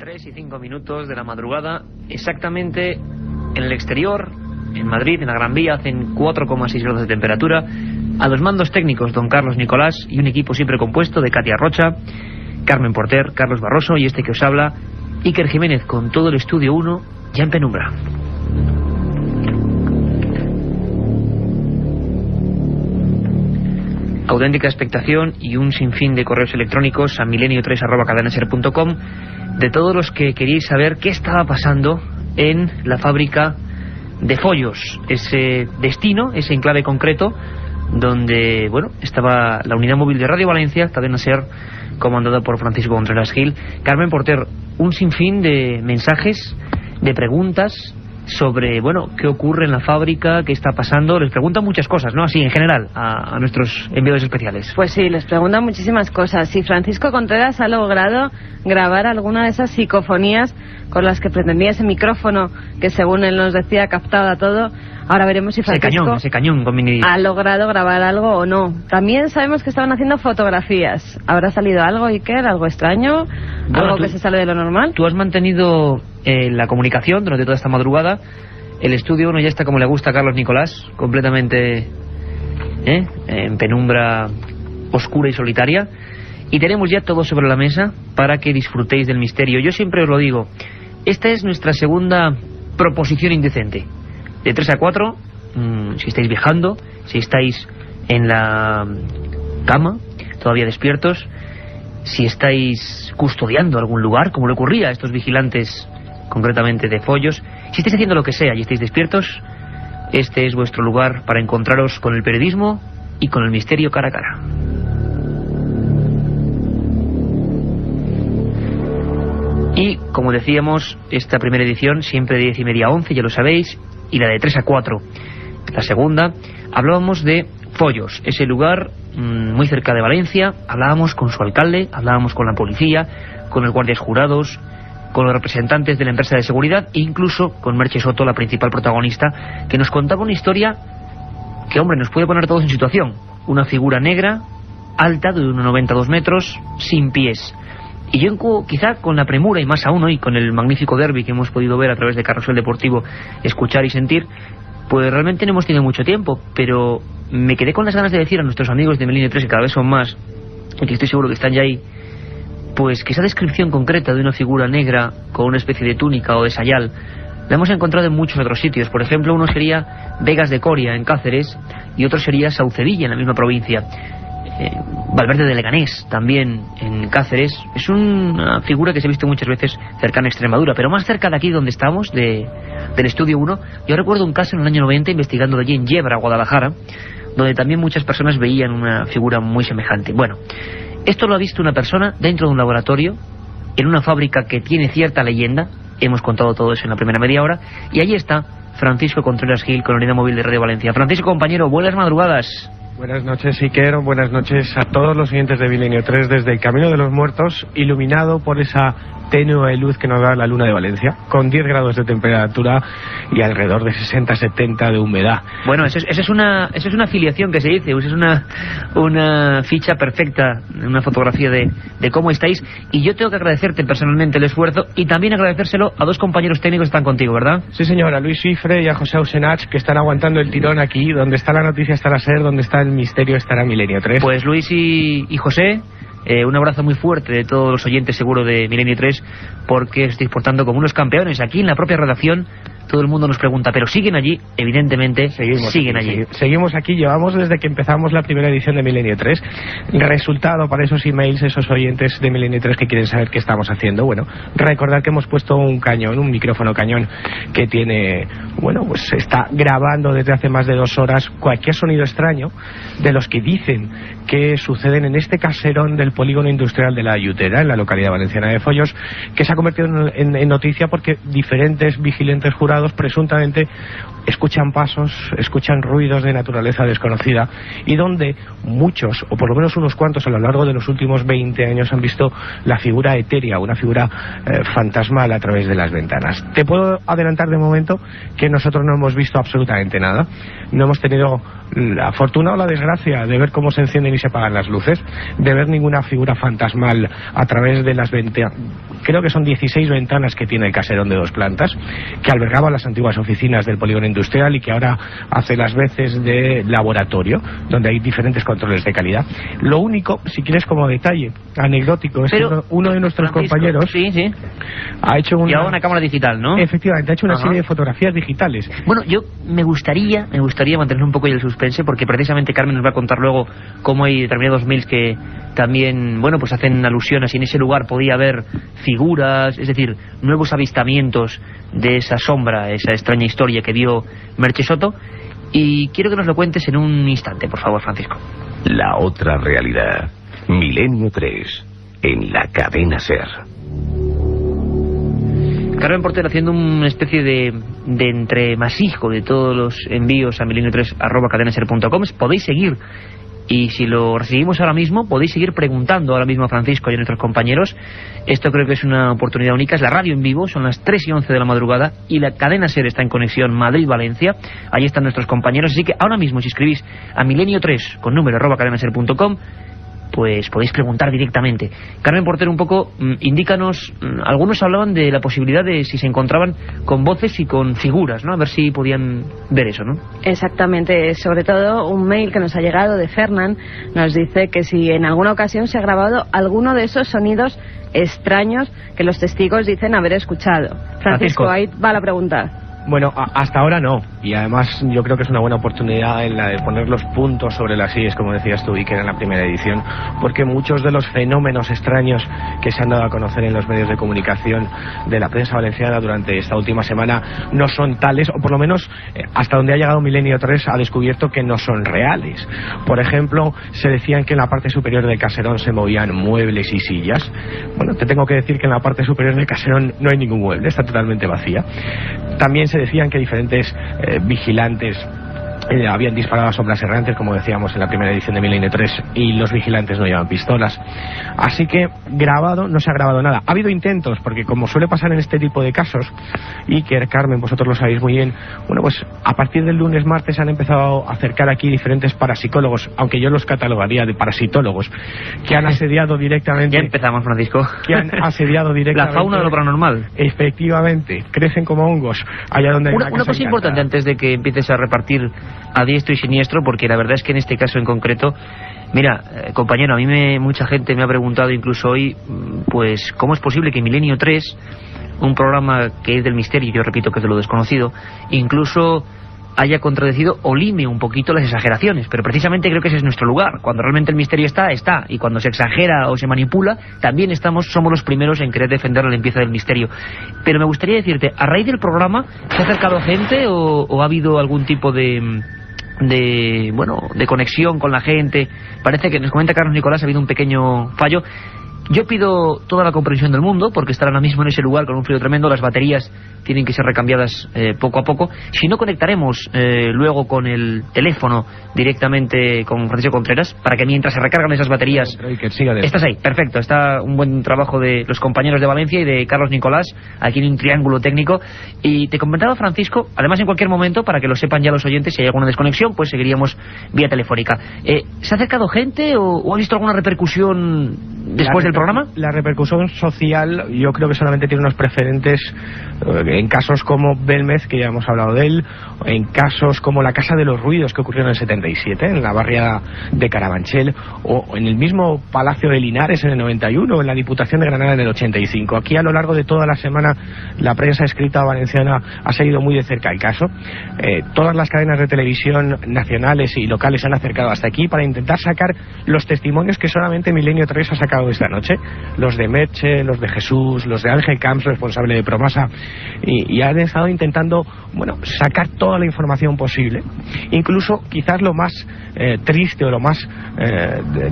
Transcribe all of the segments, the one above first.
3:05 de la madrugada, exactamente en el exterior, en Madrid, en la Gran Vía, hacen 4,6 grados de temperatura. A los mandos técnicos, don Carlos Nicolás, y un equipo siempre compuesto de Katia Rocha, Carmen Porter, Carlos Barroso y este que os habla, Iker Jiménez, con todo el estudio 1 ya en penumbra. Auténtica expectación y un sinfín de correos electrónicos a milenio3@cadenaser.com de todos los que queríais saber qué estaba pasando en la fábrica de Follos, ese destino, ese enclave concreto donde, bueno, estaba la unidad móvil de Radio Valencia, Cadena Ser, comandada por Francisco Contreras Gil. Carmen Porter, un sinfín de mensajes, de preguntas sobre, bueno, qué ocurre en la fábrica, qué está pasando. Les preguntan muchas cosas, ¿no? Así, en general, a nuestros enviados especiales. Pues sí, les preguntan muchísimas cosas. Si Francisco Contreras ha logrado grabar alguna de esas psicofonías con las que pretendía ese micrófono que, según él nos decía, captaba todo. Ahora veremos si Francisco ese cañón con mini... ha logrado grabar algo o no. También sabemos que estaban haciendo fotografías. ¿Habrá salido algo, Iker? ¿Algo extraño? Bueno, ¿algo que se sale de lo normal? Tú has mantenido la comunicación durante toda esta madrugada. El estudio 1 ya está como le gusta a Carlos Nicolás, completamente en penumbra oscura y solitaria. Y tenemos ya todo sobre la mesa para que disfrutéis del misterio. Yo siempre os lo digo, esta es nuestra segunda proposición indecente. De 3 a 4, si estáis viajando, si estáis en la cama, todavía despiertos, si estáis custodiando algún lugar, como le ocurría a estos vigilantes, concretamente de Follos, si estáis haciendo lo que sea y estáis despiertos, este es vuestro lugar para encontraros con el periodismo y con el misterio cara a cara. Y, como decíamos, esta primera edición siempre de 10:30 a 11, ya lo sabéis, y la de 3 a 4, la segunda, hablábamos de Follos, ese lugar muy cerca de Valencia. Hablábamos con su alcalde, hablábamos con la policía, con los guardias jurados, con los representantes de la empresa de seguridad e incluso con Merche Soto, la principal protagonista, que nos contaba una historia que, hombre, nos puede poner todos en situación. Una figura negra, alta, de 1,92 metros, sin pies. Y yo, quizá con la premura, y más aún hoy con el magnífico derbi que hemos podido ver a través de Carrusel Deportivo, escuchar y sentir, pues realmente no hemos tenido mucho tiempo, pero me quedé con las ganas de decir a nuestros amigos de Milenio 3, que cada vez son más, y que estoy seguro que están ya ahí, pues que esa descripción concreta de una figura negra con una especie de túnica o de sayal la hemos encontrado en muchos otros sitios. Por ejemplo, uno sería Vegas de Coria, en Cáceres, y otro sería Saucedilla, en la misma provincia. Valverde de Leganés, también en Cáceres. Es una figura que se ha visto muchas veces cercana a Extremadura, pero más cerca de aquí donde estamos, del estudio 1. Yo recuerdo un caso en el año 90, investigando allí en Yebra, Guadalajara, donde también muchas personas veían una figura muy semejante. Bueno, esto lo ha visto una persona dentro de un laboratorio, en una fábrica que tiene cierta leyenda. Hemos contado todo eso en la primera media hora, y allí está Francisco Contreras Gil, con la unidad móvil de Radio Valencia. Francisco, compañero, buenas madrugadas. Buenas noches, Iker. Buenas noches a todos los oyentes de Milenio 3 desde el Camino de los Muertos, iluminado por esa tenue luz que nos da la luna de Valencia, con 10 grados de temperatura y alrededor de 60-70 de humedad. Bueno, eso es una afiliación que se dice, eso es una ficha perfecta, una fotografía de cómo estáis. Y yo tengo que agradecerte personalmente el esfuerzo y también agradecérselo a dos compañeros técnicos que están contigo, ¿verdad? Sí, señor, a Luis Cifre y a José Ausenach, que están aguantando el tirón aquí. Donde está la noticia estará Ser, donde está el misterio estará Milenio 3. Pues Luis y José, un abrazo muy fuerte de todos los oyentes seguro de Milenio 3, porque os estáis portando como unos campeones. Aquí en la propia redacción todo el mundo nos pregunta, pero siguen allí, evidentemente siguen allí. Seguimos aquí, llevamos desde que empezamos la primera edición de Milenio 3. Resultado para esos emails, esos oyentes de Milenio 3 que quieren saber qué estamos haciendo. Bueno, recordar que hemos puesto un cañón, un micrófono cañón que tiene, bueno, pues está grabando desde hace más de 2 horas cualquier sonido extraño de los que dicen que suceden en este caserón del polígono industrial de La Ayutera, en la localidad valenciana de Follos, que se ha convertido en noticia porque diferentes vigilantes jurados presuntamente escuchan pasos, escuchan ruidos de naturaleza desconocida, y donde muchos, o por lo menos unos cuantos a lo largo de los últimos 20 años han visto la figura etérea, una figura fantasmal a través de las ventanas. Te puedo adelantar de momento que nosotros no hemos visto absolutamente nada. No hemos tenido la fortuna o la desgracia de ver cómo se encienden y se apagan las luces, de ver ninguna figura fantasmal a través de las ventanas creo que son 16 ventanas que tiene el caserón de 2 plantas, que albergaba las antiguas oficinas del polígono industrial y que ahora hace las veces de laboratorio, donde hay diferentes controles de calidad. Lo único, si quieres como detalle anecdótico, es que uno de nuestros compañeros ha hecho una cámara digital, ¿no? Efectivamente, ha hecho una serie de fotografías digitales. Bueno, yo me gustaría mantener un poco el suspense, porque precisamente Carmen nos va a contar luego cómo hay determinados mails que también, bueno, pues hacen alusión a si en ese lugar podía haber figuras, es decir, nuevos avistamientos de esa sombra, esa extraña historia que vio Merche Soto, y quiero que nos lo cuentes en un instante, por favor, Francisco. La otra realidad, Milenio 3, en la cadena SER. Carmen Porter haciendo una especie de entremasijo de todos los envíos a milenio3@cadenaser.com. Podéis seguir, y si lo recibimos ahora mismo, podéis seguir preguntando ahora mismo a Francisco y a nuestros compañeros. Esto creo que es una oportunidad única. Es la radio en vivo, son las 3:11 de la madrugada, y la cadena SER está en conexión Madrid-Valencia. Ahí están nuestros compañeros, así que ahora mismo, si escribís a milenio3 con número @cadenaser.com, pues podéis preguntar directamente. Carmen Porter, un poco, indícanos, algunos hablaban de la posibilidad de si se encontraban con voces y con figuras, ¿no? A ver si podían ver eso, ¿no? Exactamente, sobre todo un mail que nos ha llegado de Fernán, nos dice que si en alguna ocasión se ha grabado alguno de esos sonidos extraños que los testigos dicen haber escuchado. Francisco, ahí va la pregunta. Bueno, hasta ahora no, y además yo creo que es una buena oportunidad en la de poner los puntos sobre las íes, como decías tú, Iker, en la primera edición, porque muchos de los fenómenos extraños que se han dado a conocer en los medios de comunicación de la prensa valenciana durante esta última semana no son tales, o por lo menos hasta donde ha llegado Milenio 3 ha descubierto que no son reales. Por ejemplo, se decían que en la parte superior del caserón se movían muebles y sillas. Bueno, te tengo que decir que en la parte superior del caserón no hay ningún mueble, está totalmente vacía. También se decían que diferentes vigilantes habían disparado a sombras errantes, como decíamos en la primera edición de Milenio 3, y los vigilantes no llevan pistolas. Así que grabado, no se ha grabado nada. Ha habido intentos, porque como suele pasar en este tipo de casos, Iker, Carmen, vosotros lo sabéis muy bien, bueno, pues a partir del lunes, martes han empezado a acercar aquí diferentes parapsicólogos, aunque yo los catalogaría de parasitólogos, que han asediado directamente... Ya empezamos, Francisco. Que han asediado directamente... La fauna de lo paranormal. Efectivamente, crecen como hongos allá donde hay una cosa importante antes de que empieces a repartir a diestro y siniestro, porque la verdad es que en este caso en concreto, mira, compañero, a mí mucha gente me ha preguntado incluso hoy, pues cómo es posible que Milenio 3, un programa que es del misterio, yo repito que es de lo desconocido, incluso haya contradecido o lime un poquito las exageraciones, pero precisamente creo que ese es nuestro lugar. Cuando realmente el misterio está, y cuando se exagera o se manipula, también somos los primeros en querer defender la limpieza del misterio. Pero me gustaría decirte, a raíz del programa, ¿se ha acercado gente o ha habido algún tipo de conexión con la gente? Parece que nos comenta Carlos Nicolás, ha habido un pequeño fallo. Yo pido toda la comprensión del mundo, porque estar ahora mismo en ese lugar con un frío tremendo, las baterías tienen que ser recambiadas poco a poco. Si no, conectaremos luego con el teléfono directamente con Francisco Contreras, para que mientras se recargan esas baterías... Estás ahí, perfecto. Está un buen trabajo de los compañeros de Valencia y de Carlos Nicolás, aquí en un triángulo técnico. Y te comentaba, Francisco, además en cualquier momento, para que lo sepan ya los oyentes, si hay alguna desconexión, pues seguiríamos vía telefónica. ¿Se ha acercado gente o ha visto alguna repercusión después del programa? La repercusión social yo creo que solamente tiene unos precedentes en casos como Belmez, que ya hemos hablado de él, en casos como la Casa de los Ruidos, que ocurrió en el 77, en la barriada de Carabanchel, o en el mismo Palacio de Linares en el 91, o en la Diputación de Granada en el 85. Aquí a lo largo de toda la semana la prensa escrita valenciana ha seguido muy de cerca el caso. Todas las cadenas de televisión nacionales y locales se han acercado hasta aquí para intentar sacar los testimonios que solamente Milenio 3 ha sacado esta noche, los de Merche, los de Jesús, los de Ángel Camps, responsable de Promasa, y han estado intentando, bueno, sacar toda la información posible. Incluso quizás lo más triste o lo más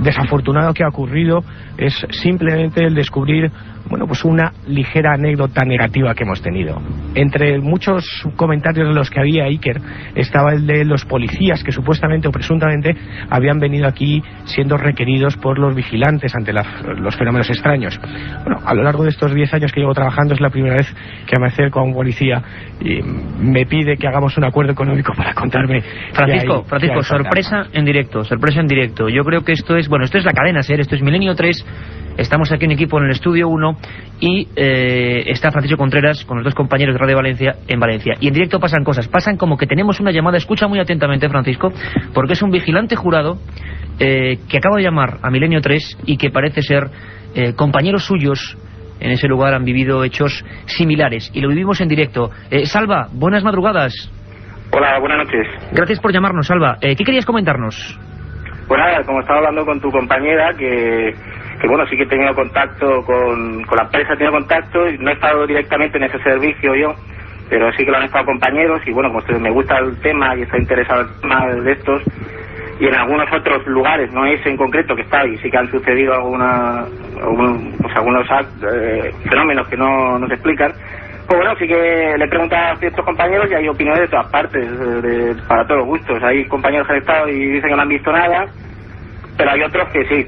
desafortunado que ha ocurrido es simplemente el descubrir, bueno, pues una ligera anécdota negativa que hemos tenido. Entre muchos comentarios de los que había, Iker, estaba el de los policías que supuestamente o presuntamente habían venido aquí siendo requeridos por los vigilantes ante los fenómenos extraños. Bueno, a lo largo de estos 10 años que llevo trabajando es la primera vez que me acerco a un policía y me pide que hagamos un acuerdo económico para contarme. Francisco, sorpresa en directo. Yo creo que esto es la cadena SER, esto es Milenio 3. Estamos aquí en equipo en el Estudio 1 y está Francisco Contreras con los dos compañeros de Radio Valencia en Valencia. Y en directo pasan cosas, pasan como que tenemos una llamada. Escucha muy atentamente, Francisco, porque es un vigilante jurado que acaba de llamar a Milenio 3 y que parece ser compañeros suyos en ese lugar han vivido hechos similares y lo vivimos en directo. Salva, buenas madrugadas. Hola, buenas noches. Gracias por llamarnos, Salva. ¿Qué querías comentarnos? Pues nada, como estaba hablando con tu compañera, que bueno, sí que he tenido contacto con la empresa, he tenido contacto, y no he estado directamente en ese servicio yo, pero sí que lo han estado compañeros, y bueno, pues me gusta el tema y estoy interesado en el tema de estos, y en algunos otros lugares, no ese en concreto que está, y sí que han sucedido algunos fenómenos que no se explican. Pues bueno, sí que le he preguntado a ciertos compañeros y hay opiniones de todas partes, para todos los gustos. Hay compañeros que han estado y dicen que no han visto nada, pero hay otros que sí,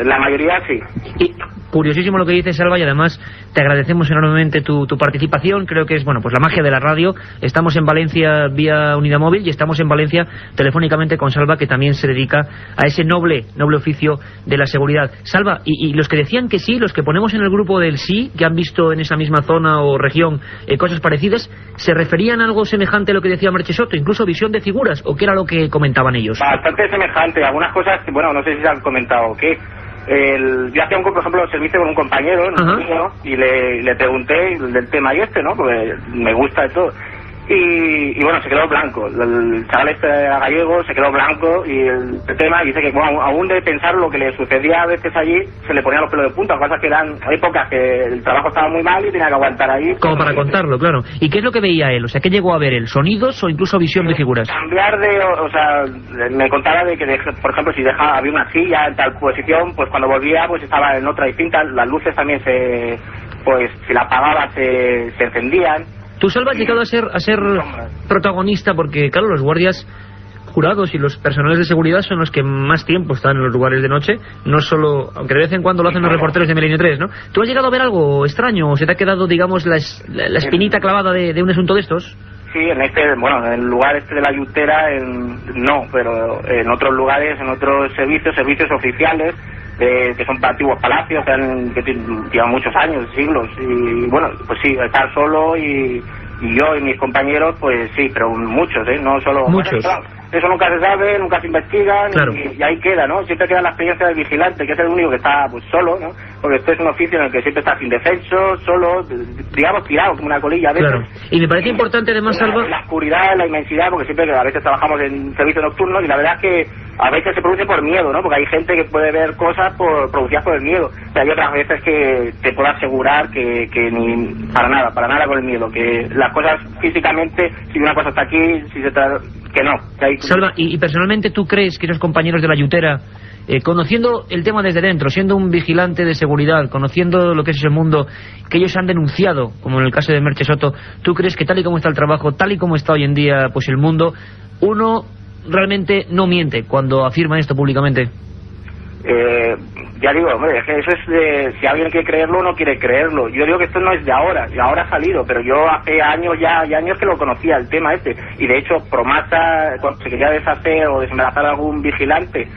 la mayoría sí. Y curiosísimo lo que dice Salva, y además te agradecemos enormemente tu participación. Creo que es, bueno, pues la magia de la radio. Estamos en Valencia vía unidad móvil y estamos en Valencia telefónicamente con Salva, que también se dedica a ese noble oficio de la seguridad. Salva, y los que decían que sí, los que ponemos en el grupo del sí, que han visto en esa misma zona o región cosas parecidas, ¿se referían a algo semejante a lo que decía Merche Soto, incluso visión de figuras, o qué era lo que comentaban ellos? Bastante semejante, algunas cosas, bueno, no sé si se han comentado o qué. Yo hacía por ejemplo, servicio con un compañero, mío, y le pregunté del tema y ¿no? Porque me gusta de todo. Y bueno, se quedó blanco. El chaval este gallego se quedó blanco y el tema dice que bueno, aún de pensar lo que le sucedía a veces allí, se le ponían los pelos de punta, cosas que eran épocas que el trabajo estaba muy mal y tenía que aguantar ahí. Como para contarlo, claro. ¿Y qué es lo que veía él? O sea, ¿qué llegó a ver él? ¿Sonidos o incluso visión de figuras? Cambiar o sea, me contaba de que, por ejemplo, si había una silla en tal posición, pues cuando volvía, pues estaba en otra distinta. Las luces también pues si la apagaba se encendían. ¿Tú, Salva, has llegado a ser protagonista? Porque, claro, los guardias jurados y los personales de seguridad son los que más tiempo están en los lugares de noche, no solo, aunque de vez en cuando lo hacen los reporteros de Milenio 3, ¿no? ¿Tú has llegado a ver algo extraño o se te ha quedado, digamos, la espinita clavada de un asunto de estos? Sí, en en el lugar de la Yutera, no, pero en otros lugares, en otros servicios oficiales, que son antiguos palacios, que llevan muchos años, siglos, y bueno, pues sí, estar solo y yo y mis compañeros, pues sí, pero muchos, no solo... Muchos. Bueno, claro, eso nunca se sabe, nunca se investiga, claro. y ahí queda, ¿no? Siempre queda la experiencia del vigilante, que es el único que está pues solo, ¿no? Porque esto es un oficio en el que siempre estás indefenso, solo, digamos, tirado como una colilla a veces. Claro. Y me parece importante además, Salva... La oscuridad, la inmensidad, porque siempre a veces trabajamos en servicio nocturno y la verdad es que a veces se produce por miedo, ¿no? Porque hay gente que puede ver cosas producidas por el miedo. O sea, hay otras veces que te puedo asegurar que ni para nada con el miedo, que las cosas físicamente, si una cosa está aquí, si se trata... que no. Que hay... Salva, y personalmente, ¿tú crees que esos compañeros de la Yutera, conociendo el tema desde dentro, siendo un vigilante de seguridad, conociendo lo que es ese mundo, que ellos han denunciado, como en el caso de Merche Soto, ¿tú crees que tal y como está el trabajo, tal y como está hoy en día pues el mundo, uno realmente no miente cuando afirma esto públicamente? Ya digo, hombre, es que eso es de... Si alguien quiere creerlo o no quiere creerlo. Yo digo que esto no es de ahora, y ahora ha salido, pero yo hace años años que lo conocía, el tema este. Y de hecho, Promasa, cuando se quería deshacer o desembarazar a algún vigilante,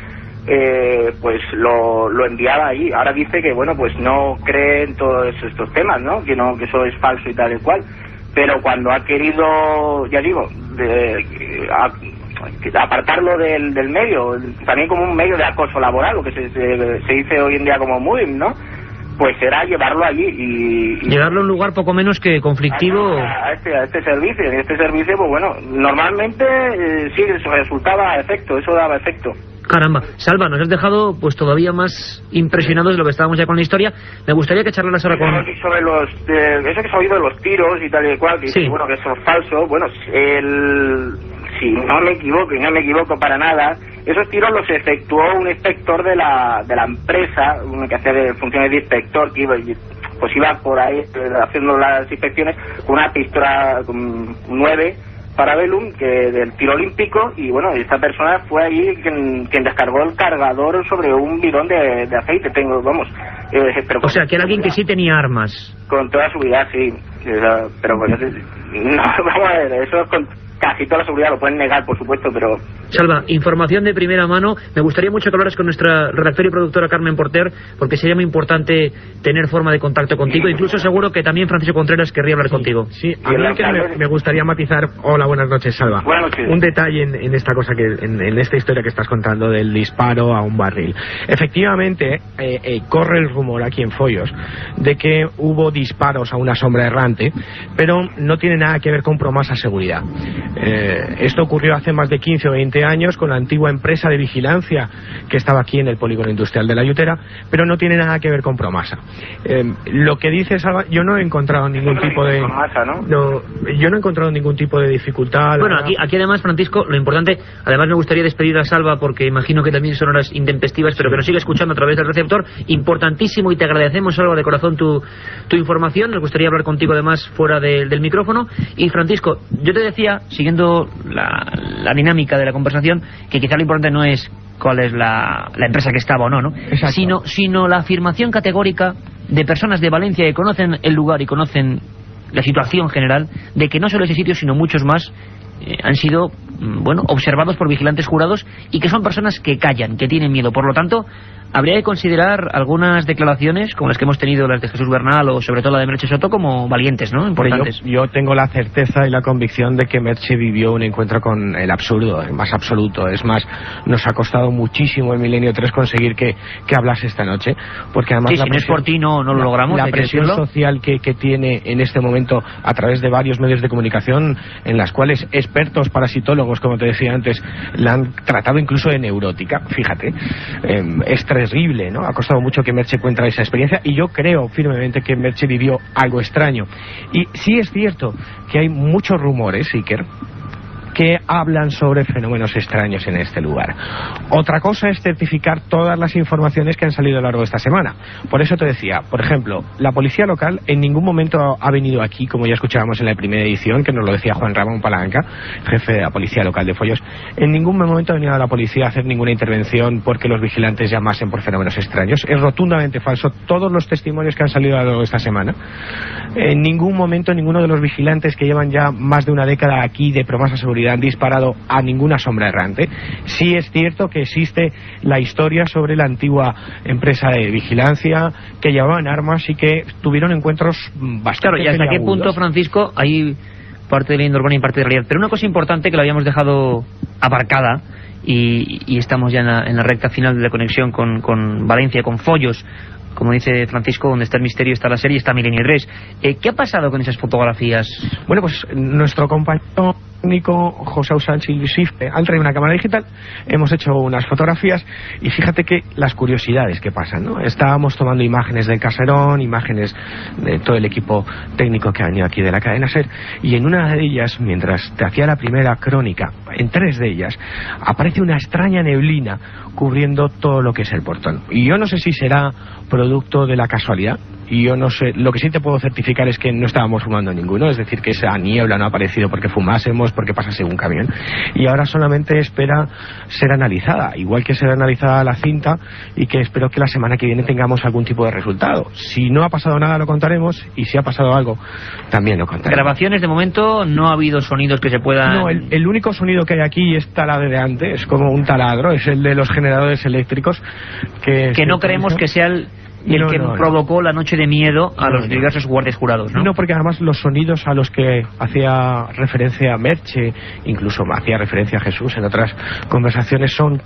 pues lo enviaba ahí. Ahora dice que, bueno, pues no cree en todos estos temas, ¿no? Que eso es falso y tal y cual. Pero cuando ha querido, ya digo, apartarlo del medio, también como un medio de acoso laboral, lo que se dice hoy en día como moving, ¿no? Pues será llevarlo allí y llevarlo a un lugar poco menos que conflictivo a este servicio. Y este servicio, pues bueno, normalmente sí, eso resultaba efecto, eso daba efecto. Caramba, Salva, nos has dejado pues todavía más impresionados de lo que estábamos ya con la historia. Me gustaría que charlaras ahora con... Sobre eso que se ha oído de los tiros y tal y cual, que sí. Bueno, que eso es falso. Bueno, si no me equivoco para nada, esos tiros los efectuó un inspector de la empresa, uno que hacía funciones de inspector, que iba por ahí haciendo las inspecciones con una pistola con 9 Parabellum, del tiro olímpico, y bueno, esta persona fue allí quien descargó el cargador sobre un bidón de aceite. Pero o sea, que era alguien que sí tenía armas. Con toda seguridad, sí. Pero bueno, no, vamos a ver, eso es casi toda la seguridad, lo pueden negar, por supuesto, pero... Salva, información de primera mano. Me gustaría mucho que hablaras con nuestra redactora y productora Carmen Porter, porque sería muy importante tener forma de contacto contigo. Incluso seguro que también Francisco Contreras querría hablar contigo. Sí, a mí me gustaría matizar. Hola, buenas noches, Salva. Buenas noches. Un detalle en esta cosa, en esta historia que estás contando del disparo a un barril. Efectivamente, corre el rumor aquí en Follos de que hubo disparos a una sombra errante, pero no tiene nada que ver con promesa seguridad. Esto ocurrió hace más de 15 o 20 años con la antigua empresa de vigilancia que estaba aquí en el polígono industrial de La Yutera, pero no tiene nada que ver con promesa. Lo que dice Salva, yo no he encontrado ningún tipo de... yo no he encontrado ningún tipo de dificultad. Bueno, aquí además, Francisco, lo importante, además me gustaría despedir a Salva porque imagino que también son horas intempestivas, pero que nos sigue escuchando a través del receptor. Importantísimo, y te agradecemos, Salva, de corazón tu información. Nos gustaría hablar contigo además fuera del micrófono. Y Francisco, yo te decía, siguiendo la dinámica de la conversación, que quizá lo importante no es cuál es la empresa que estaba o no, sino la afirmación categórica de personas de Valencia que conocen el lugar y conocen la situación general, de que no solo ese sitio sino muchos más han sido observados por vigilantes jurados, y que son personas que callan, que tienen miedo. Por lo tanto, habría que considerar algunas declaraciones como las que hemos tenido, las de Jesús Bernal o sobre todo la de Merche Soto, como valientes, ¿no? Importantes. Yo tengo la certeza y la convicción de que Merche vivió un encuentro con el absurdo, el más absoluto. Es más, nos ha costado muchísimo en Milenio 3 conseguir que hablase esta noche, porque además si no es por ti no lo logramos. La presión social que tiene en este momento a través de varios medios de comunicación, en las cuales expertos parasitólogos, como te decía antes, la han tratado incluso de neurótica, fíjate, es terrible, ¿no? Ha costado mucho que Merche cuente esa experiencia, y yo creo firmemente que Merche vivió algo extraño. Y sí es cierto que hay muchos rumores, Iker, que hablan sobre fenómenos extraños en este lugar. Otra cosa es certificar todas las informaciones que han salido a lo largo de esta semana. Por eso te decía, por ejemplo, la policía local en ningún momento ha venido aquí, como ya escuchábamos en la primera edición, que nos lo decía Juan Ramón Palanca, jefe de la policía local de Follos. En ningún momento ha venido a la policía a hacer ninguna intervención porque los vigilantes llamasen por fenómenos extraños. Es rotundamente falso. Todos los testimonios que han salido a lo largo de esta semana, en ningún momento ninguno de los vigilantes que llevan ya más de una década aquí de promesa seguridad han disparado a ninguna sombra errante. Sí es cierto que existe la historia sobre la antigua empresa de vigilancia que llevaban armas y que tuvieron encuentros bastante... Claro, y hasta qué punto, Francisco, hay parte de leyenda urbana y parte de realidad. Pero una cosa importante que lo habíamos dejado aparcada, y estamos ya en la recta final de la conexión con Valencia, con Follos, como dice Francisco, donde está el misterio, está la serie, está Milenio 3. ¿Qué ha pasado con esas fotografías? Bueno, pues nuestro compañero técnico José Sánchez y Luisif han traído una cámara digital, hemos hecho unas fotografías, y fíjate que las curiosidades que pasan, ¿no? Estábamos tomando imágenes del caserón, imágenes de todo el equipo técnico que ha venido aquí de la cadena SER, y en una de ellas, mientras te hacía la primera crónica, en 3 de ellas aparece una extraña neblina cubriendo todo lo que es el portón, y yo no sé si será producto de la casualidad, y yo no sé, lo que sí te puedo certificar es que no estábamos fumando ninguno, es decir, que esa niebla no ha aparecido porque fumásemos, porque pasase un camión, y ahora solamente espera ser analizada, igual que será analizada la cinta, y que espero que la semana que viene tengamos algún tipo de resultado. Si no ha pasado nada lo contaremos, y si ha pasado algo también lo contaremos. Grabaciones de momento no ha habido sonidos que se puedan... No, el único sonido que hay aquí es taladrando, es como un taladro, es el de los generadores eléctricos que no creemos que sea el que provocó la noche de miedo a los diversos guardias jurados, ¿no? No, porque además los sonidos a los que hacía referencia Merche, incluso hacía referencia a Jesús en otras conversaciones, son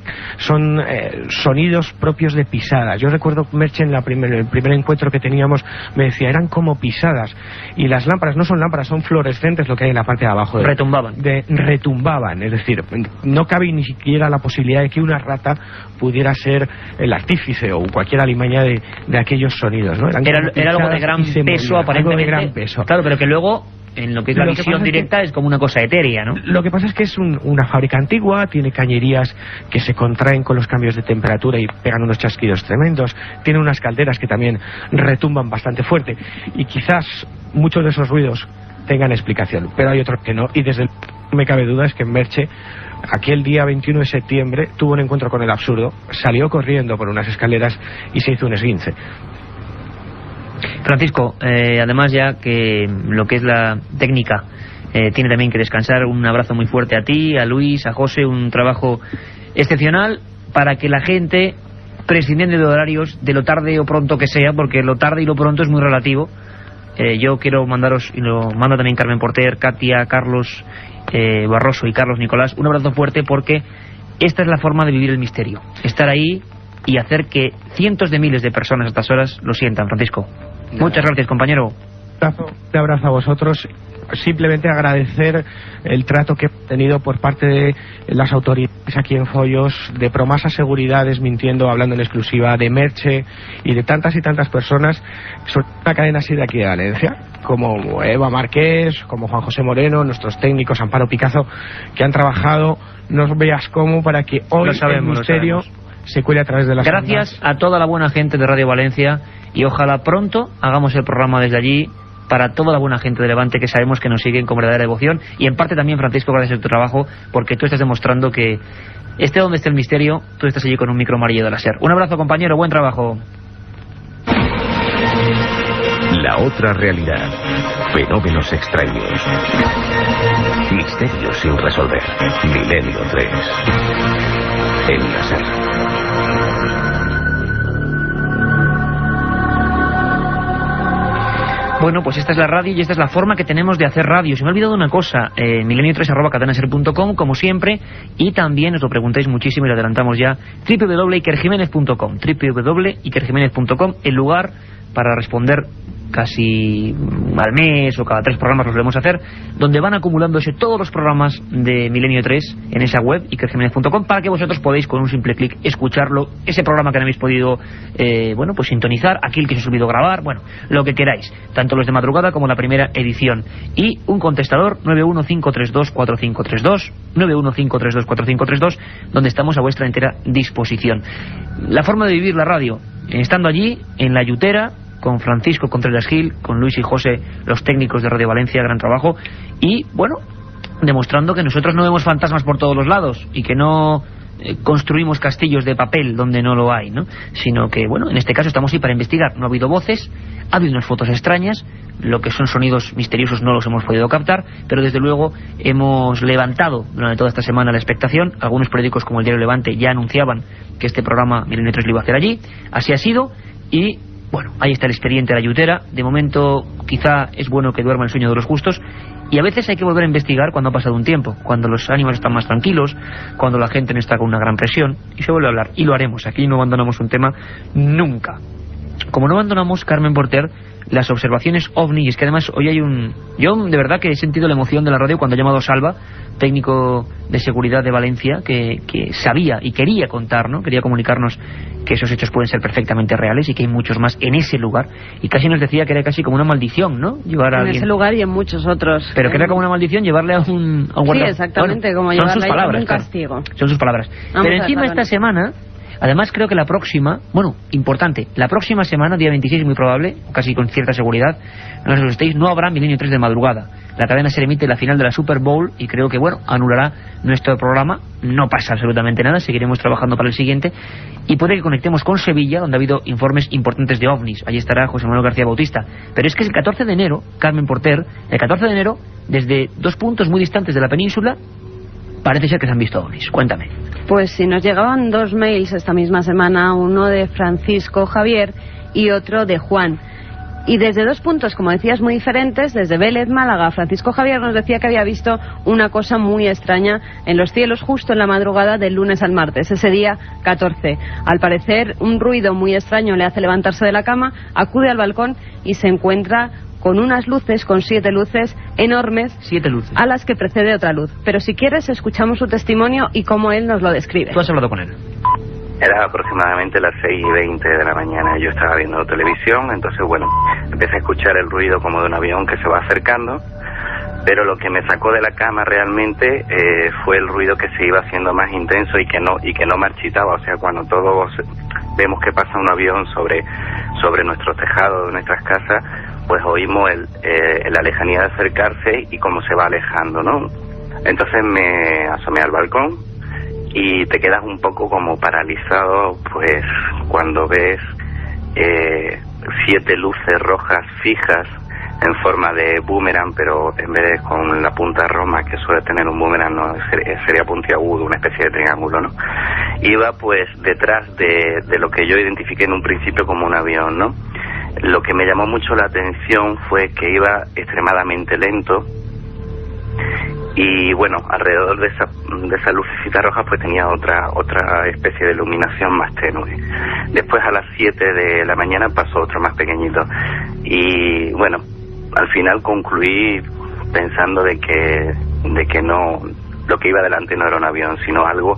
sonidos propios de pisadas. Yo recuerdo Merche en el primer encuentro que teníamos, me decía, eran como pisadas, y las lámparas no son lámparas, son fluorescentes, lo que hay en la parte de abajo. Retumbaban, es decir, no cabe ni siquiera la posibilidad de que una rata pudiera ser el artífice o cualquier alimaña de aquellos sonidos, ¿no? Era algo de gran peso, aparentemente. Algo de gran peso. Claro, pero que luego, en lo que es la visión directa, es como una cosa etérea, ¿no? Lo que pasa es que es una fábrica antigua, tiene cañerías que se contraen con los cambios de temperatura y pegan unos chasquidos tremendos, tiene unas calderas que también retumban bastante fuerte, y quizás muchos de esos ruidos tengan explicación, pero hay otros que no, y desde no me cabe duda es que Merche, aquí el día 21 de septiembre, tuvo un encuentro con el absurdo, salió corriendo por unas escaleras y se hizo un esguince. Francisco, además ya que lo que es la técnica tiene también que descansar. Un abrazo muy fuerte a ti, a Luis, a José, un trabajo excepcional para que la gente, prescindiendo de horarios, de lo tarde o pronto que sea, porque lo tarde y lo pronto es muy relativo. Yo quiero mandaros, y lo manda también Carmen Porter, Katia, Carlos Barroso y Carlos Nicolás, un abrazo fuerte, porque esta es la forma de vivir el misterio, estar ahí y hacer que cientos de miles de personas a estas horas lo sientan. Francisco, muchas gracias, compañero. Un abrazo a vosotros. Simplemente agradecer el trato que he tenido por parte de las autoridades aquí en Follos, de Promasa Seguridad, desmintiendo, hablando en exclusiva, de Merche y de tantas y tantas personas, sobre una cadena así de aquí de Valencia, como Eva Márquez, como Juan José Moreno, nuestros técnicos, Amparo Picazo, que han trabajado, no veas cómo, para que hoy el misterio se cuele a través de las Gracias ondas. A toda la buena gente de Radio Valencia, y ojalá pronto hagamos el programa desde allí, para toda la buena gente de Levante, que sabemos que nos siguen con verdadera devoción, y en parte también, Francisco, gracias a tu trabajo, porque tú estás demostrando que esté donde esté el misterio, tú estás allí con un micro amarillo de láser. Un abrazo, compañero, buen trabajo. La otra realidad. Fenómenos extraños. Misterios sin resolver. Milenio 3. En la SER. Bueno, pues esta es la radio y esta es la forma que tenemos de hacer radio. Se me ha olvidado una cosa, milenio3@cadenaser.com, como siempre, y también os lo preguntáis muchísimo y lo adelantamos ya, www.ikerjimenez.com, www.ikerjimenez.com, el lugar para responder casi al mes o cada 3 programas los debemos hacer, donde van acumulándose todos los programas de Milenio 3 en esa web, ikerjimenez.com, para que vosotros podáis con un simple clic escucharlo, ese programa que no habéis podido bueno, pues sintonizar, aquel que se os olvidó grabar, bueno, lo que queráis, tanto los de madrugada como la primera edición, y un contestador 915324532, 915324532, donde estamos a vuestra entera disposición. La forma de vivir la radio, estando allí en la Yutera con Francisco Contreras Gil, con Luis y José, los técnicos de Radio Valencia, gran trabajo, y bueno, demostrando que nosotros no vemos fantasmas por todos los lados y que no construimos castillos de papel donde no lo hay, ¿no? Sino que, bueno, en este caso estamos ahí para investigar. No ha habido voces, ha habido unas fotos extrañas, lo que son sonidos misteriosos no los hemos podido captar, pero desde luego hemos levantado durante toda esta semana la expectación. Algunos periódicos como el Diario Levante ya anunciaban que este programa Milenio 3 lo iba a hacer allí, así ha sido, y bueno, ahí está el expediente de la Yutera. De momento quizá es bueno que duerma el sueño de los justos, y a veces hay que volver a investigar cuando ha pasado un tiempo, cuando los ánimos están más tranquilos, cuando la gente no está con una gran presión, y se vuelve a hablar, y lo haremos. Aquí no abandonamos un tema nunca, como no abandonamos, Carmen Porter, las observaciones OVNI. Y es que además hoy hay yo de verdad que he sentido la emoción de la radio cuando ha llamado Salva, técnico de seguridad de Valencia, que sabía y quería contar, ¿no? Quería comunicarnos que esos hechos pueden ser perfectamente reales y que hay muchos más en ese lugar, y casi nos decía que era casi como una maldición, ¿no? Llevar a alguien en ese lugar y en muchos otros. Pero que era como una maldición llevarle a un guardia. Sí, exactamente, bueno, como llevarle a un castigo. Son sus palabras. Pero encima esta semana, además creo que la próxima, bueno, importante, la próxima semana, día 26, muy probable, casi con cierta seguridad, no os asustéis, no habrá Milenio 3 de madrugada. La cadena se emite la final de la Super Bowl y creo que, bueno, anulará nuestro programa. No pasa absolutamente nada, seguiremos trabajando para el siguiente, y puede que conectemos con Sevilla, donde ha habido informes importantes de ovnis. Allí estará José Manuel García Bautista. Pero es que el 14 de enero, Carmen Porter, el 14 de enero, desde 2 puntos muy distantes de la península, parece ser que se han visto ovnis. Cuéntame. Pues si nos llegaban 2 mails esta misma semana, uno de Francisco Javier y otro de Juan. Y desde 2 puntos, como decías, muy diferentes, desde Vélez, Málaga. Francisco Javier nos decía que había visto una cosa muy extraña en los cielos justo en la madrugada del lunes al martes, ese día 14. Al parecer, un ruido muy extraño le hace levantarse de la cama, acude al balcón y se encuentra con unas luces, con 7 luces enormes, 7 luces, a las que precede otra luz. Pero si quieres, escuchamos su testimonio y cómo él nos lo describe. ¿Tú has hablado con él? Era aproximadamente las 6:20 de la mañana. Yo estaba viendo televisión, entonces bueno, empecé a escuchar el ruido como de un avión que se va acercando, pero lo que me sacó de la cama realmente fue el ruido que se iba haciendo más intenso y que no marchitaba. O sea, cuando todos vemos que pasa un avión sobre nuestros tejados de nuestras casas, pues oímos la lejanía de acercarse y cómo se va alejando, ¿no? Entonces me asomé al balcón y te quedas un poco como paralizado, pues cuando ves 7 luces rojas fijas en forma de boomerang, pero en vez de con la punta roma que suele tener un boomerang, no, sería puntiagudo, una especie de triángulo, ¿no? Iba pues detrás de lo que yo identifiqué en un principio como un avión, ¿no? Lo que me llamó mucho la atención fue que iba extremadamente lento y bueno, alrededor de esa lucecita roja pues tenía otra especie de iluminación más tenue. Después a las 7 de la mañana pasó otro más pequeñito y bueno, al final concluí pensando de que no, lo que iba delante no era un avión, sino algo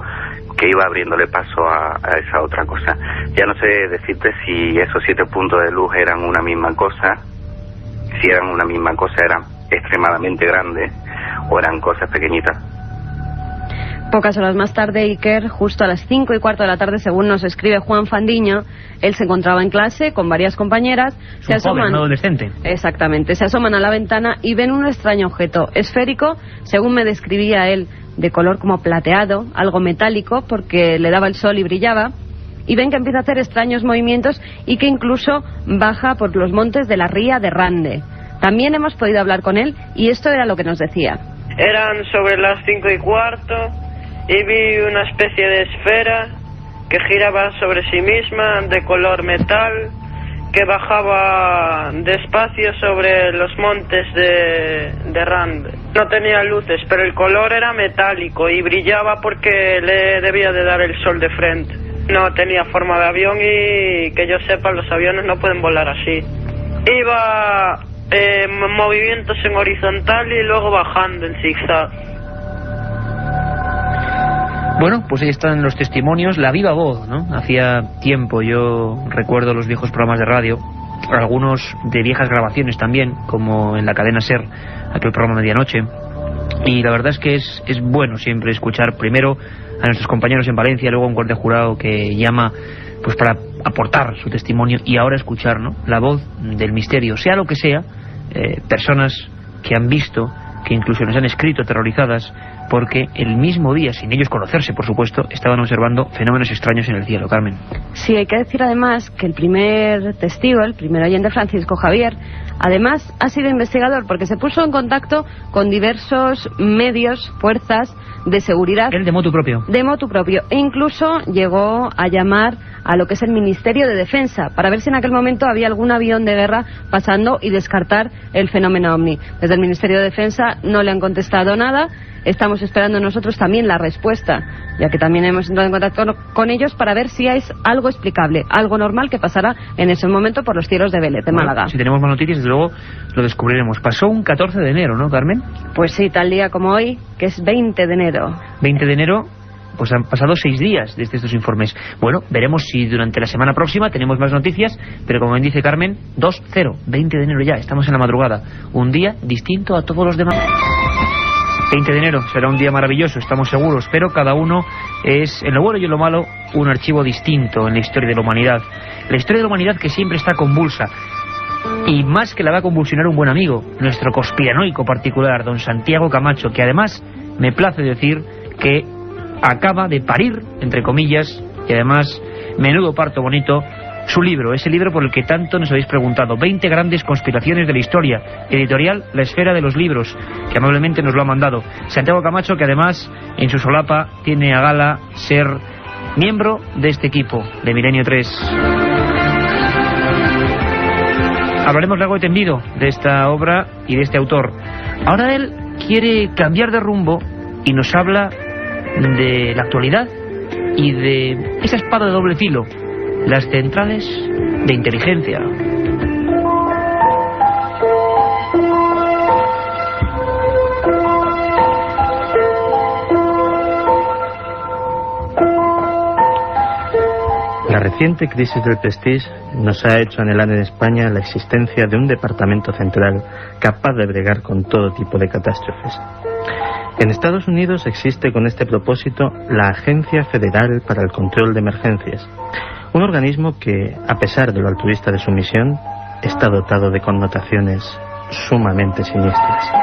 que iba abriéndole paso a esa otra cosa. Ya no sé decirte si esos 7 puntos de luz eran una misma cosa, si eran una misma cosa, eran extremadamente grandes o eran cosas pequeñitas. Pocas horas más tarde, Iker, justo a las 5:15 de la tarde, según nos escribe Juan Fandiño, él se encontraba en clase con varias compañeras. Se asoman, un adolescente. Exactamente, se asoman a la ventana y ven un extraño objeto esférico, según me describía él, de color como plateado, algo metálico, porque le daba el sol y brillaba, y ven que empieza a hacer extraños movimientos y que incluso baja por los montes de la ría de Rande. También hemos podido hablar con él y esto era lo que nos decía. Eran sobre las 5:15 y vi una especie de esfera que giraba sobre sí misma, de color metal, que bajaba despacio sobre los montes de Rande. No tenía luces, pero el color era metálico y brillaba porque le debía de dar el sol de frente. No tenía forma de avión y que yo sepa los aviones no pueden volar así. Iba movimientos en horizontal y luego bajando en zigzag. Bueno, pues ahí están los testimonios, la viva voz, ¿no? Hacía tiempo, yo recuerdo los viejos programas de radio, algunos de viejas grabaciones también, como en la cadena SER, aquel programa Medianoche, y la verdad es que es bueno siempre escuchar primero a nuestros compañeros en Valencia, luego a un guardia jurado que llama pues para aportar su testimonio, y ahora escuchar, ¿no?, la voz del misterio, sea lo que sea, personas que han visto, que incluso nos han escrito aterrorizadas, porque el mismo día, sin ellos conocerse, por supuesto, estaban observando fenómenos extraños en el cielo. Carmen. Sí, hay que decir además que el primer testigo, el primer oyente, Francisco Javier, además ha sido investigador porque se puso en contacto con diversos medios, fuerzas de seguridad. Él de motu propio. De motu propio. E incluso llegó a llamar a lo que es el Ministerio de Defensa para ver si en aquel momento había algún avión de guerra pasando y descartar el fenómeno OVNI. Desde el Ministerio de Defensa no le han contestado nada. Estamos esperando nosotros también la respuesta, ya que también hemos entrado en contacto con ellos para ver si es algo explicable, algo normal que pasará en ese momento por los cielos de Vélez, de Málaga. Si tenemos más noticias, desde luego lo descubriremos. Pasó un 14 de enero, ¿no, Carmen? Pues sí, tal día como hoy, que es 20 de enero. 20 de enero, pues han pasado 6 días desde estos informes. Bueno, veremos si durante la semana próxima tenemos más noticias, pero como bien dice Carmen, 2-0, 20 de enero ya, estamos en la madrugada. Un día distinto a todos los demás. 20 de enero será un día maravilloso, estamos seguros, pero cada uno es, en lo bueno y en lo malo, un archivo distinto en la historia de la humanidad. La historia de la humanidad que siempre está convulsa, y más que la va a convulsionar un buen amigo, nuestro conspiranoico particular, don Santiago Camacho, que además me place decir que acaba de parir, entre comillas, y además, menudo parto bonito, su libro, ese libro por el que tanto nos habéis preguntado, 20 grandes conspiraciones de la historia, editorial La Esfera de los Libros, que amablemente nos lo ha mandado Santiago Camacho, que además en su solapa tiene a gala ser miembro de este equipo de Milenio 3. Hablaremos largo y tendido de esta obra y de este autor. Ahora él quiere cambiar de rumbo y nos habla de la actualidad y de esa espada de doble filo, las centrales de inteligencia. La reciente crisis del Prestige nos ha hecho anhelar en España la existencia de un departamento central capaz de bregar con todo tipo de catástrofes. En Estados Unidos existe con este propósito la Agencia Federal para el Control de Emergencias, un organismo que, a pesar de lo altruista de su misión, está dotado de connotaciones sumamente siniestras.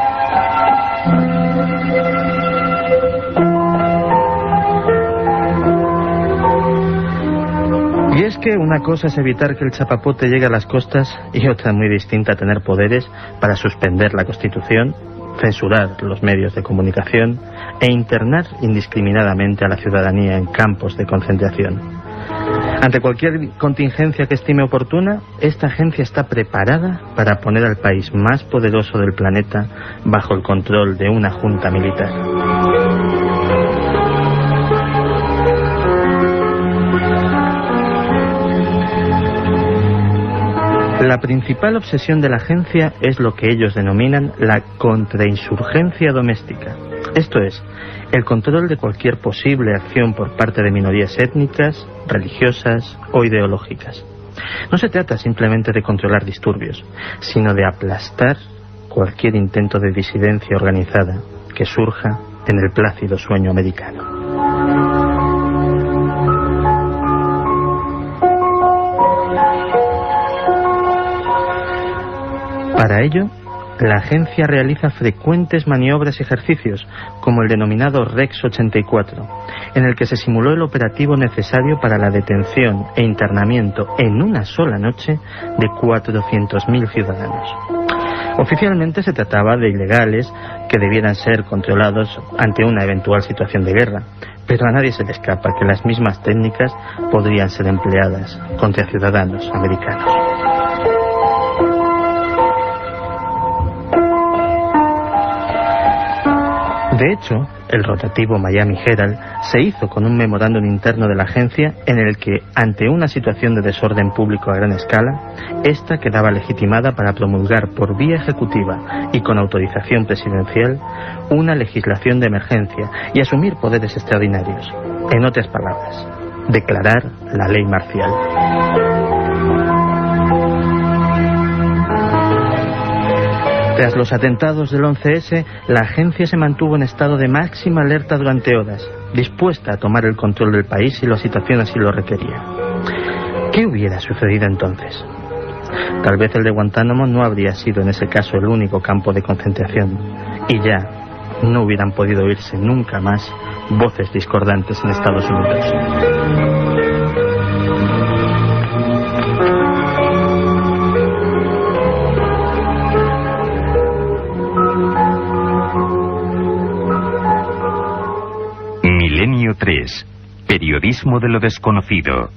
Y es que una cosa es evitar que el chapapote llegue a las costas y otra muy distinta tener poderes para suspender la Constitución, censurar los medios de comunicación e internar indiscriminadamente a la ciudadanía en campos de concentración. Ante cualquier contingencia que estime oportuna, esta agencia está preparada para poner al país más poderoso del planeta bajo el control de una junta militar. La principal obsesión de la agencia es lo que ellos denominan la contrainsurgencia doméstica. Esto es, el control de cualquier posible acción por parte de minorías étnicas, religiosas o ideológicas. No se trata simplemente de controlar disturbios, sino de aplastar cualquier intento de disidencia organizada que surja en el plácido sueño americano. Para ello, la agencia realiza frecuentes maniobras y ejercicios, como el denominado Rex 84, en el que se simuló el operativo necesario para la detención e internamiento en una sola noche de 400.000 ciudadanos. Oficialmente se trataba de ilegales que debieran ser controlados ante una eventual situación de guerra, pero a nadie se le escapa que las mismas técnicas podrían ser empleadas contra ciudadanos americanos. De hecho, el rotativo Miami Herald se hizo con un memorándum interno de la agencia en el que, ante una situación de desorden público a gran escala, esta quedaba legitimada para promulgar por vía ejecutiva y con autorización presidencial una legislación de emergencia y asumir poderes extraordinarios. En otras palabras, declarar la ley marcial. Tras los atentados del 11S, la agencia se mantuvo en estado de máxima alerta durante horas, dispuesta a tomar el control del país si la situación así lo requería. ¿Qué hubiera sucedido entonces? Tal vez el de Guantánamo no habría sido en ese caso el único campo de concentración, y ya no hubieran podido oírse nunca más voces discordantes en Estados Unidos. Milenio 3. Periodismo de lo desconocido.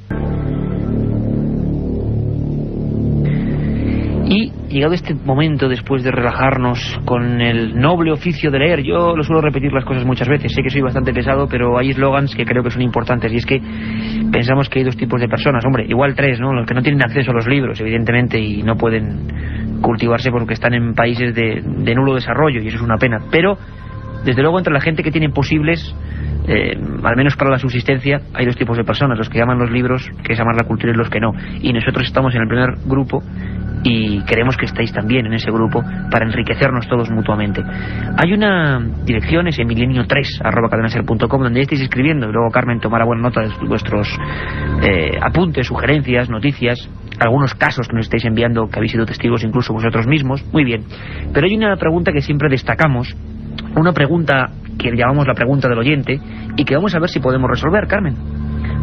Y llegado este momento, después de relajarnos con el noble oficio de leer, yo lo suelo repetir las cosas muchas veces, sé que soy bastante pesado, pero hay eslogans que creo que son importantes, y es que pensamos que hay dos tipos de personas, hombre, igual tres, ¿no? Los que no tienen acceso a los libros, evidentemente, y no pueden cultivarse porque están en países de nulo desarrollo, y eso es una pena, pero desde luego entre la gente que tiene posibles, al menos para la subsistencia, hay dos tipos de personas, los que aman los libros, que es amar la cultura, y los que no, y nosotros estamos en el primer grupo y queremos que estéis también en ese grupo para enriquecernos todos mutuamente. Hay una dirección, es milenio3@cadenaser.com, donde estáis escribiendo, y luego Carmen tomará buena nota de vuestros apuntes, sugerencias, noticias, algunos casos que nos estáis enviando, que habéis sido testigos incluso vosotros mismos, muy bien. Pero hay una pregunta que siempre destacamos, una pregunta que llamamos la pregunta del oyente, y que vamos a ver si podemos resolver, Carmen.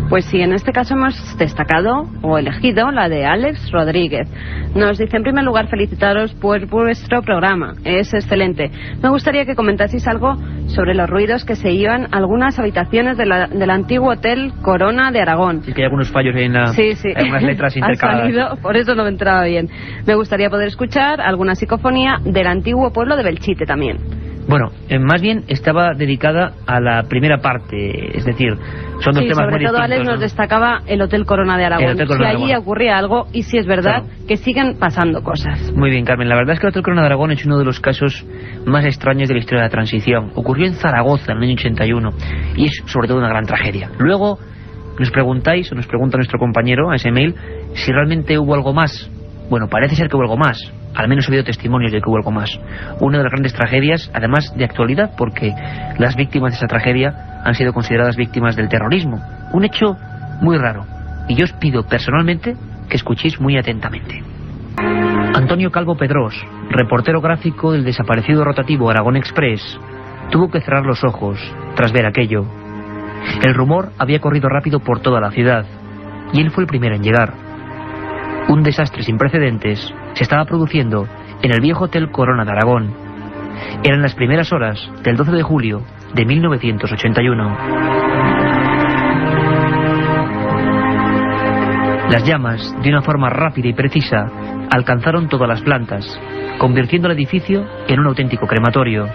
Pues sí, en este caso hemos destacado o elegido la de Alex Rodríguez. Nos dice, en primer lugar, felicitaros por vuestro programa, es excelente. Me gustaría que comentaseis algo sobre los ruidos que se iban a algunas habitaciones del antiguo Hotel Corona de Aragón. Es que hay algunos fallos ahí en la... Sí. Hay algunas letras intercaladas. Salido, por eso no me entraba bien. Me gustaría poder escuchar alguna psicofonía del antiguo pueblo de Belchite también. Bueno, más bien estaba dedicada a la primera parte, es decir, son dos temas muy distintos. Sobre todo Alex nos destacaba el Hotel Corona de Aragón, si allí ocurría algo y si es verdad que siguen pasando cosas. Muy bien, Carmen, la verdad es que el Hotel Corona de Aragón es uno de los casos más extraños de la historia de la transición. Ocurrió en Zaragoza en el año 81 y es sobre todo una gran tragedia. Luego nos preguntáis, o nos pregunta nuestro compañero a ese mail, si realmente hubo algo más. Bueno, parece ser que hubo algo más. Al menos ha habido testimonios de que hubo algo más. Una de las grandes tragedias, además de actualidad, porque las víctimas de esa tragedia han sido consideradas víctimas del terrorismo. Un hecho muy raro. Y yo os pido personalmente que escuchéis muy atentamente. Antonio Calvo Pedrós, reportero gráfico del desaparecido rotativo Aragón Express, tuvo que cerrar los ojos tras ver aquello. El rumor había corrido rápido por toda la ciudad. y él fue el primero en llegar. Un desastre sin precedentes se estaba produciendo en el viejo Hotel Corona de Aragón. Eran las primeras horas del 12 de julio de 1981. Las llamas, de una forma rápida y precisa, alcanzaron todas las plantas, convirtiendo el edificio en un auténtico crematorio.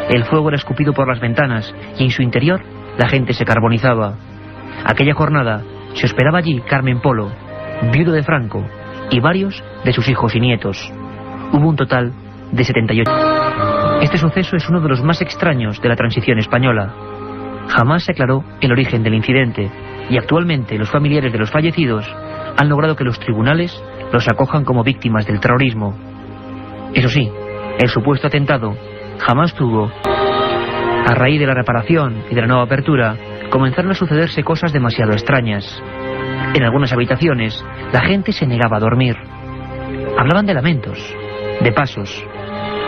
El fuego era escupido por las ventanas y en su interior la gente se carbonizaba. Aquella jornada se hospedaba allí Carmen Polo, viudo de Franco, y varios de sus hijos y nietos. Hubo un total de 78. Este suceso es uno de los más extraños de la transición española. Jamás se aclaró el origen del incidente y actualmente los familiares de los fallecidos han logrado que los tribunales los acojan como víctimas del terrorismo. Eso sí, el supuesto atentado jamás tuvo. A raíz de la reparación y de la nueva apertura, comenzaron a sucederse cosas demasiado extrañas. En algunas habitaciones, la gente se negaba a dormir. Hablaban de lamentos, de pasos,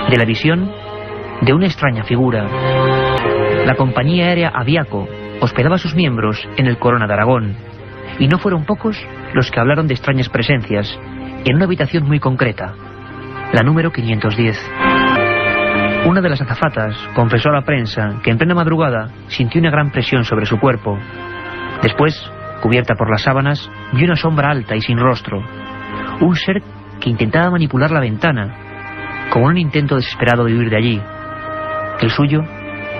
de la visión de una extraña figura. La compañía aérea Aviaco hospedaba a sus miembros en el Corona de Aragón, y no fueron pocos los que hablaron de extrañas presencias en una habitación muy concreta, la número 510. Una de las azafatas confesó a la prensa que en plena madrugada sintió una gran presión sobre su cuerpo. Después, cubierta por las sábanas, vio una sombra alta y sin rostro, un ser que intentaba manipular la ventana, como un intento desesperado de huir de allí. El suyo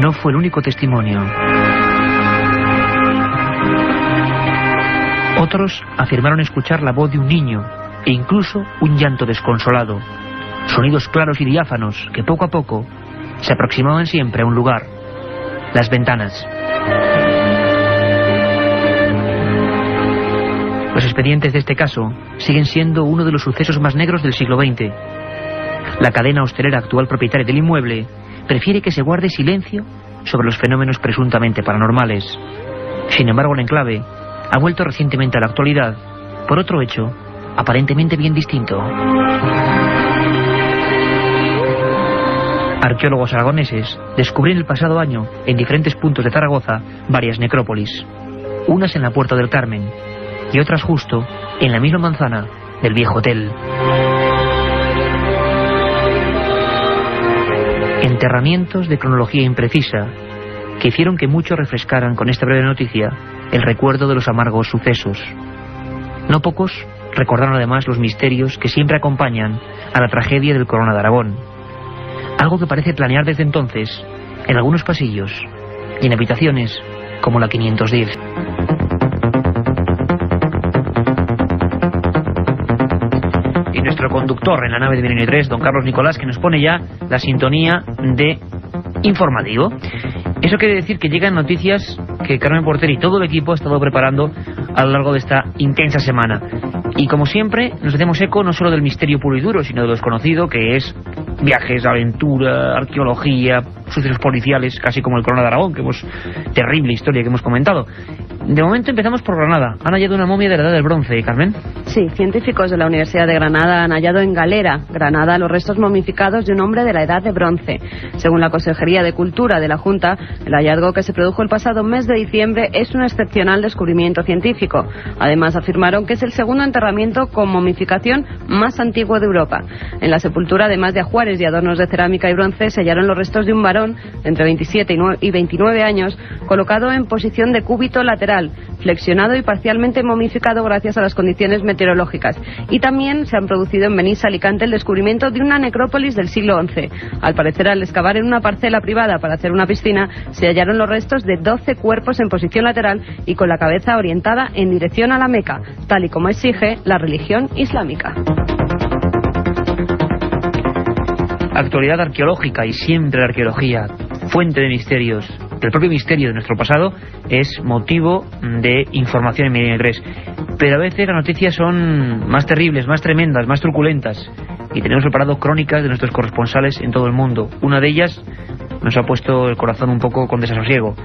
no fue el único testimonio. Otros afirmaron escuchar la voz de un niño e incluso un llanto desconsolado, sonidos claros y diáfanos que poco a poco se aproximaban siempre a un lugar: las ventanas. Los expedientes de este caso siguen siendo uno de los sucesos más negros del siglo XX. La cadena hostelera actual propietaria del inmueble prefiere que se guarde silencio sobre los fenómenos presuntamente paranormales. Sin embargo, el enclave ha vuelto recientemente a la actualidad por otro hecho aparentemente bien distinto. Arqueólogos aragoneses descubrieron el pasado año en diferentes puntos de Zaragoza varias necrópolis, unas en la Puerta del Carmen y otras justo en la misma manzana del viejo hotel. Enterramientos de cronología imprecisa que hicieron que muchos refrescaran con esta breve noticia el recuerdo de los amargos sucesos. No pocos recordaron además los misterios que siempre acompañan a la tragedia del Corona de Aragón, algo que parece planear desde entonces en algunos pasillos y en habitaciones como la 510. Y nuestro conductor en la nave de Milenio 3, don Carlos Nicolás, que nos pone ya la sintonía de informativo. Eso quiere decir que llegan noticias que Carmen Porter y todo el equipo ha estado preparando a lo largo de esta intensa semana. Y como siempre, nos hacemos eco no solo del misterio puro y duro, sino de lo desconocido, que es viajes, aventura, arqueología, sucesos policiales, casi como el Corona de Aragón, que terrible historia que hemos comentado. De momento empezamos por Granada. Han hallado una momia de la Edad del Bronce, Carmen. Sí, científicos de la Universidad de Granada han hallado en Galera, Granada, los restos momificados de un hombre de la Edad de Bronce. Según la Consejería de Cultura de la Junta, el hallazgo que se produjo el pasado mes de diciembre es un excepcional descubrimiento científico. Además, afirmaron que es el segundo enterramiento con momificación más antiguo de Europa. En la sepultura, además de ajuares y adornos de cerámica y bronce, se hallaron los restos de un varón de entre 27 y 29 años, colocado en posición de cúbito lateral, flexionado y parcialmente momificado gracias a las condiciones meteorológicas. Y también se han producido en Benissa, Alicante, el descubrimiento de una necrópolis del siglo XI. Al parecer, al excavar en una parcela privada para hacer una piscina, se hallaron los restos de 12 cuerpos en posición lateral y con la cabeza orientada en dirección a la Meca, tal y como exige la religión islámica. Actualidad arqueológica, y siempre la arqueología, fuente de misterios. El propio misterio de nuestro pasado es motivo de información en Milenio 3. Pero a veces las noticias son más terribles, más tremendas, más truculentas. Y tenemos preparado crónicas de nuestros corresponsales en todo el mundo. Una de ellas nos ha puesto el corazón un poco con desasosiego.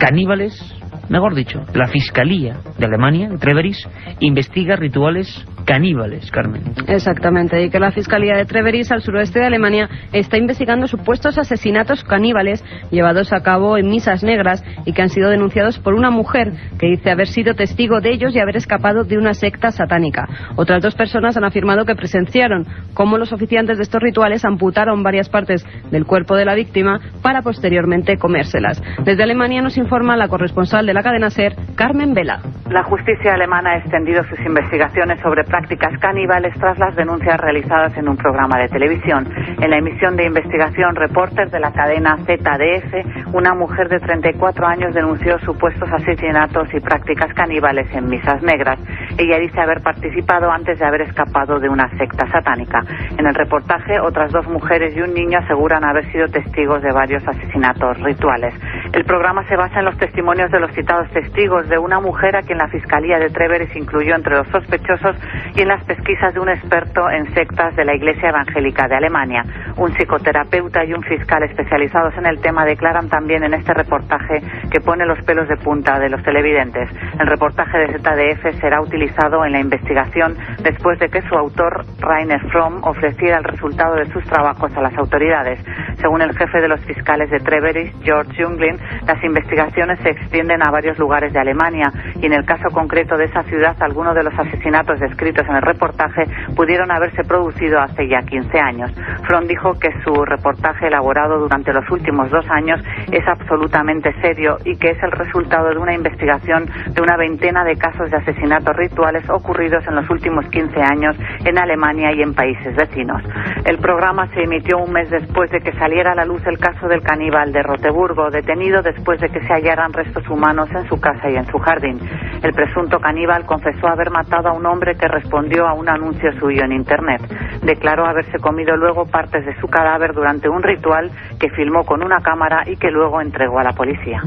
Caníbales mejor dicho, la Fiscalía de Alemania, de Treveris, investiga rituales caníbales, Carmen. Exactamente, y que la Fiscalía de Treveris, al suroeste de Alemania, está investigando supuestos asesinatos caníbales llevados a cabo en misas negras y que han sido denunciados por una mujer que dice haber sido testigo de ellos y haber escapado de una secta satánica. Otras 2 personas han afirmado que presenciaron cómo los oficiantes de estos rituales amputaron varias partes del cuerpo de la víctima para posteriormente comérselas. Desde Alemania nos informa la corresponsal de la cadena SER, Carmen Vela. La justicia alemana ha extendido sus investigaciones sobre prácticas caníbales tras las denuncias realizadas en un programa de televisión. En la emisión de investigación Reporter de la cadena ZDF, una mujer de 34 años denunció supuestos asesinatos y prácticas caníbales en misas negras. Ella dice haber participado antes de haber escapado de una secta satánica. En el reportaje, otras 2 mujeres y un niño aseguran haber sido testigos de varios asesinatos rituales. El programa se basa en los testimonios de los citados testigos de una mujer a quien la Fiscalía de Treveris incluyó entre los sospechosos y en las pesquisas de un experto en sectas de la Iglesia Evangélica de Alemania. Un psicoterapeuta y un fiscal especializados en el tema declaran también en este reportaje que pone los pelos de punta de los televidentes. El reportaje de ZDF será utilizado en la investigación después de que su autor, Rainer Fromm, ofreciera el resultado de sus trabajos a las autoridades. Según el jefe de los fiscales de Treveris, George Junglin, las investigaciones se extienden a varios lugares de Alemania y en el caso concreto de esa ciudad, algunos de los asesinatos descritos en el reportaje pudieron haberse producido hace ya 15 años. Fromm dijo que su reportaje elaborado durante los últimos 2 años es absolutamente serio y que es el resultado de una investigación de una veintena de casos de asesinatos rituales ocurridos en los últimos 15 años en Alemania y en países vecinos. El programa se emitió un mes después de que saliera a la luz el caso del caníbal de Roteburgo, detenido después de que se hallaran restos humanos en su casa y en su jardín. El presunto caníbal confesó haber matado a un hombre que respondió a un anuncio suyo en Internet. Declaró haberse comido luego partes de su cadáver durante un ritual que filmó con una cámara y que luego entregó a la policía.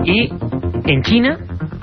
Y en China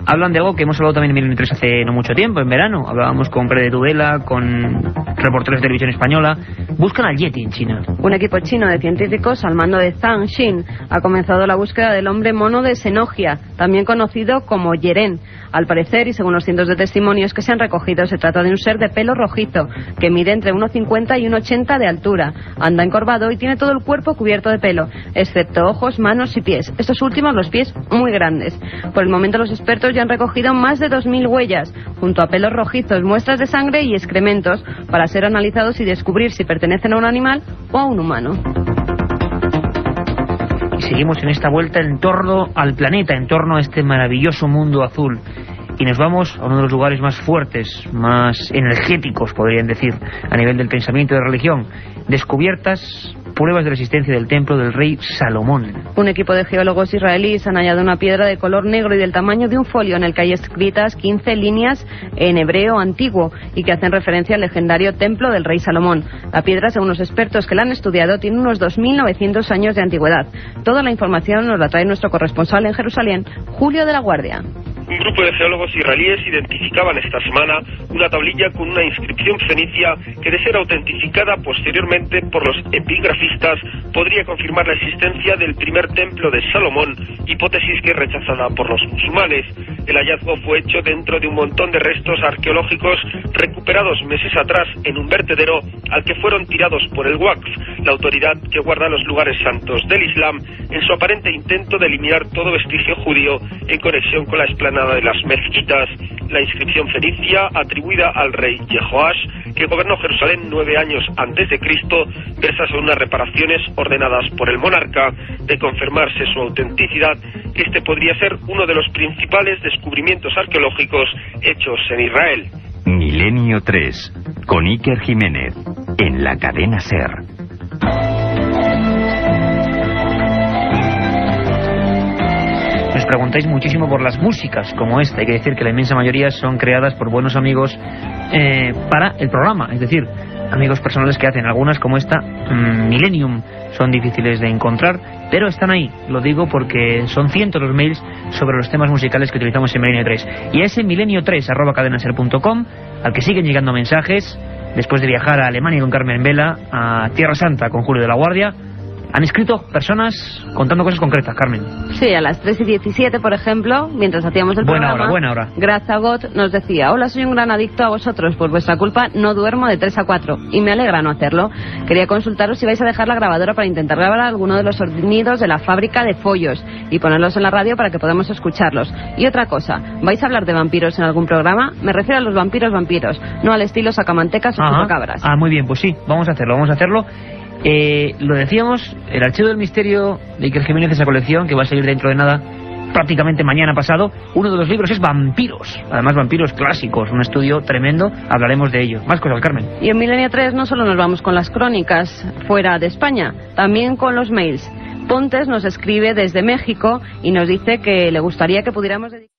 hablan de algo que hemos hablado también en Milenio 3 hace no mucho tiempo, en verano. Hablábamos con Pere de Tudela, con reporteros de televisión española. Buscan al Yeti en China. Un equipo chino de científicos al mando de Zhang Xin ha comenzado la búsqueda del hombre mono de Xenogia, también conocido como Yeren. Al parecer, y según los cientos de testimonios que se han recogido, se trata de un ser de pelo rojizo, que mide entre 1,50 y 1,80 de altura. Anda encorvado y tiene todo el cuerpo cubierto de pelo, excepto ojos, manos y pies. Estos últimos, los pies, muy grandes. Por el momento, los expertos ya han recogido más de 2.000 huellas, junto a pelos rojizos, muestras de sangre y excrementos, para ser analizados y descubrir si pertenecen a un animal o a un humano. Y seguimos en esta vuelta en torno al planeta, en torno a este maravilloso mundo azul. Y nos vamos a uno de los lugares más fuertes, más energéticos, podrían decir, a nivel del pensamiento y de religión. Descubiertas pruebas de la existencia del templo del rey Salomón. Un equipo de geólogos israelíes han hallado una piedra de color negro y del tamaño de un folio en el que hay escritas 15 líneas en hebreo antiguo y que hacen referencia al legendario templo del rey Salomón. La piedra, según los expertos que la han estudiado, tiene unos 2.900 años de antigüedad. Toda la información nos la trae nuestro corresponsal en Jerusalén, Julio de la Guardia. Un grupo de geólogos israelíes identificaban esta semana una tablilla con una inscripción fenicia que, de ser autentificada posteriormente por los epigrafistas, podría confirmar la existencia del primer templo de Salomón, hipótesis que es rechazada por los musulmanes. El hallazgo fue hecho dentro de un montón de restos arqueológicos recuperados meses atrás en un vertedero al que fueron tirados por el Waqf, la autoridad que guarda los lugares santos del Islam, en su aparente intento de eliminar todo vestigio judío en conexión con la explanada de las mezquitas. La inscripción fenicia, atribuida al rey Jehoash, que gobernó Jerusalén 9 años antes de Cristo, versa sobre unas reparaciones ordenadas por el monarca. De confirmarse su autenticidad, este podría ser uno de los principales descubrimientos arqueológicos hechos en Israel. Milenio 3, con Iker Jiménez, en la cadena SER. Nos preguntáis muchísimo por las músicas como esta. Hay que decir que la inmensa mayoría son creadas por buenos amigos para el programa, es decir, amigos personales que hacen. Algunas, como esta, Millennium, son difíciles de encontrar, pero están ahí. Lo digo porque son cientos los mails sobre los temas musicales que utilizamos en Milenio 3. Y a ese milenio3@cadenaser.com, al que siguen llegando mensajes, después de viajar a Alemania con Carmen Vela, a Tierra Santa con Julio de la Guardia, Han escrito personas contando cosas concretas, Carmen. Sí, a las 3:17, por ejemplo, mientras hacíamos el programa, buena hora. Grazagot nos decía: hola, soy un gran adicto a vosotros, por vuestra culpa no duermo de 3 a 4 y me alegra no hacerlo. Quería consultaros si vais a dejar la grabadora para intentar grabar alguno de los sonidos de la fábrica de follos y ponerlos en la radio para que podamos escucharlos. Y otra cosa, ¿vais a hablar de vampiros en algún programa? Me refiero a los vampiros, no al estilo sacamantecas o chupacabras. Muy bien, pues sí, vamos a hacerlo. Lo decíamos, el Archivo del Misterio de Iker Jiménez, esa colección que va a salir dentro de nada, prácticamente mañana pasado. Uno de los libros es Vampiros, además vampiros clásicos, un estudio tremendo, hablaremos de ello. Más cosas, Carmen. Y en Milenio 3 no solo nos vamos con las crónicas fuera de España, también con los mails. Pontes nos escribe desde México y nos dice que le gustaría que pudiéramos dedicar